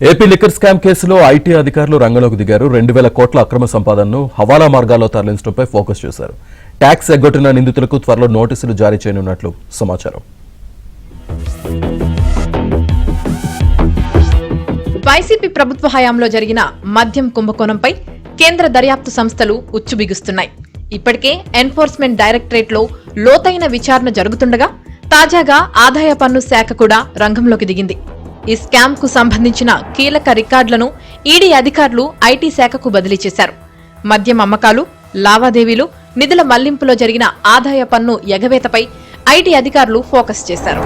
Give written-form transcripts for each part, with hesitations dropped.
AP liquor scam కేసులో IT అధికారులు రంగంలోకి దిగారు. 2000 కోట్ల అక్రమ సంపాదనను హవాలా మార్గాల్లో తరలించడంపై ఫోకస్ చేశారు. ట్యాక్స్ ఎగ్గొట్టిన నిందితులకు త్వరలో నోటీసులు జారీ చేయనున్నట్లు సమాచారం. వైసీపీ ప్రభుత్వ హయాంలో జరిగిన మద్యం కుంభకోణంపై కేంద్ర దర్యాప్తు సంస్థలు ఉచ్చుబిగుస్తున్నాయి. ఇప్పటికే ఎన్ఫోర్స్మెంట్ డైరెక్టరేట్లో లోతైన విచారణ జరుగుతుండగా తాజాగా ఆదాయ పన్ను శాఖ కూడా రంగంలోకి దిగింది. ఈ స్కామ్ కు సంబంధించిన కీలక రికార్డులను ఈడీ అధికారులు ఐటీ శాఖకు బదిలీ చేశారు. మద్యం అమ్మకాలు, లావాదేవీలు, నిధుల మళ్లింపులో జరిగిన ఆదాయ పన్ను ఎగవేతపై ఐటీ అధికారులు ఫోకస్ చేశారు.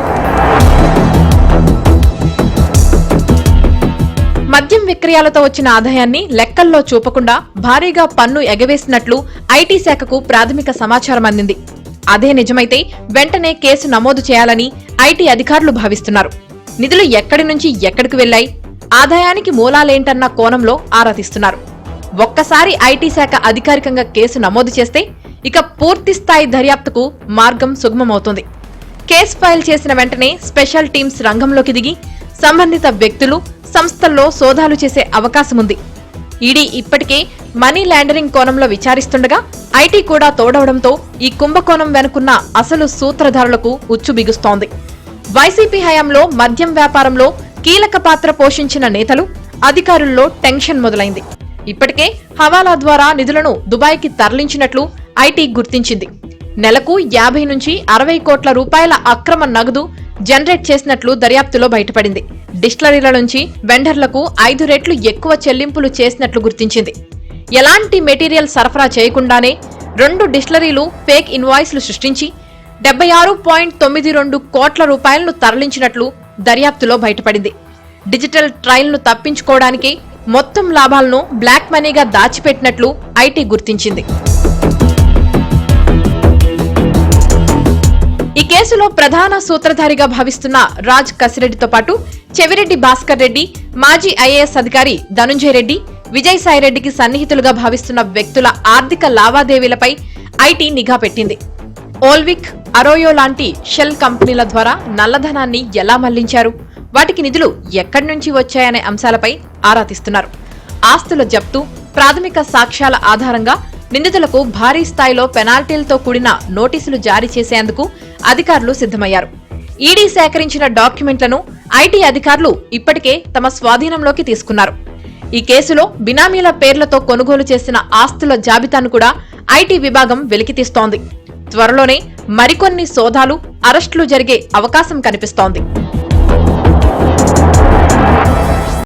మద్యం విక్రయాలతో వచ్చిన ఆదాయాన్ని లెక్కల్లో చూపకుండా భారీగా పన్ను ఎగవేసినట్లు ఐటీ శాఖకు ప్రాథమిక సమాచారం అందింది. అదే నిజమైతే వెంటనే కేసు నమోదు చేయాలని ఐటీ అధికారులు భావిస్తున్నారు. నిధులు ఎక్కడి నుంచి ఎక్కడికి వెళ్లాయి, ఆదాయానికి మూలాలేంటన్న కోణంలో ఆరా తీస్తున్నారు. ఒక్కసారి ఐటీ శాఖ అధికారికంగా కేసు నమోదు చేస్తే ఇక పూర్తి స్థాయి దర్యాప్తుకు మార్గం సుగమమవుతుంది. కేసు ఫైల్ చేసిన వెంటనే స్పెషల్ టీమ్స్ రంగంలోకి దిగి సంబంధిత వ్యక్తులు, సంస్థల్లో సోదాలు చేసే అవకాశముంది. ఈడీ ఇప్పటికే మనీ లాండరింగ్ కోణంలో విచారిస్తుండగా ఐటీ కూడా తోడవడంతో ఈ కుంభకోణం వెనుకున్న అసలు సూత్రధారులకు ఉచ్చు బిగుస్తోంది. వైసీపీ హయాంలో మద్యం వ్యాపారంలో కీలక పాత్ర పోషించిన నేతలు, అధికారుల్లో టెన్షన్ మొదలైంది. ఇప్పటికే హవాలా ద్వారా నిధులను దుబాయ్కి తరలించినట్లు ఐటీ గుర్తించింది. నెలకు 50 నుంచి 60 కోట్ల రూపాయల అక్రమ నగదు జనరేట్ చేసినట్లు దర్యాప్తులో బయటపడింది. డిస్టిలరీల నుంచి వెండర్లకు 5 రెట్లు ఎక్కువ చెల్లింపులు చేసినట్లు గుర్తించింది. ఎలాంటి మెటీరియల్ సరఫరా చేయకుండానే 2 డిస్టిలరీలు ఫేక్ ఇన్వాయిస్లు సృష్టించి 76.92 కోట్ల రూపాయలను తరలించినట్లు దర్యాప్తులో బయటపడింది. డిజిటల్ ట్రయల్ను తప్పించుకోవడానికి మొత్తం లాభాలను బ్లాక్ మనీగా దాచిపెట్టినట్లు ఐటీ గుర్తించింది. ఈ కేసులో ప్రధాన సూత్రధారిగా భావిస్తున్న రాజ్ కసిరెడ్డితో పాటు చెవిరెడ్డి భాస్కర్ రెడ్డి, మాజీ ఐఏఎస్ అధికారి ధనుంజయ రెడ్డి, విజయసాయిరెడ్డికి సన్నిహితులుగా భావిస్తున్న వ్యక్తుల ఆర్థిక లావాదేవీలపై ఐటీ నిఘా పెట్టింది. ఓల్విక్, అరోయో లాంటి షెల్ కంపెనీల ద్వారా నల్లధనాన్ని ఎలా మళ్లించారు, వాటికి నిధులు ఎక్కడి నుంచి వచ్చాయనే అంశాలపై ఆరా తీస్తున్నారు. ఆస్తుల జప్తు, ప్రాథమిక సాక్ష్యాల ఆధారంగా నిందితులకు భారీ స్థాయిలో పెనాల్టీలతో కూడిన నోటీసులు జారీ చేసేందుకు అధికారులు సిద్ధమయ్యారు. ఈడీ సేకరించిన డాక్యుమెంట్లను ఐటీ అధికారులు ఇప్పటికే తమ స్వాధీనంలోకి తీసుకున్నారు. ఈ కేసులో బినామీల పేర్లతో కొనుగోలు చేసిన ఆస్తుల జాబితాను కూడా ఐటీ విభాగం వెలికితీస్తోంది. త్వరలోనే మరికొన్ని సోదాలు, అరెస్టులు జరిగే అవకాశం కనిపిస్తోంది.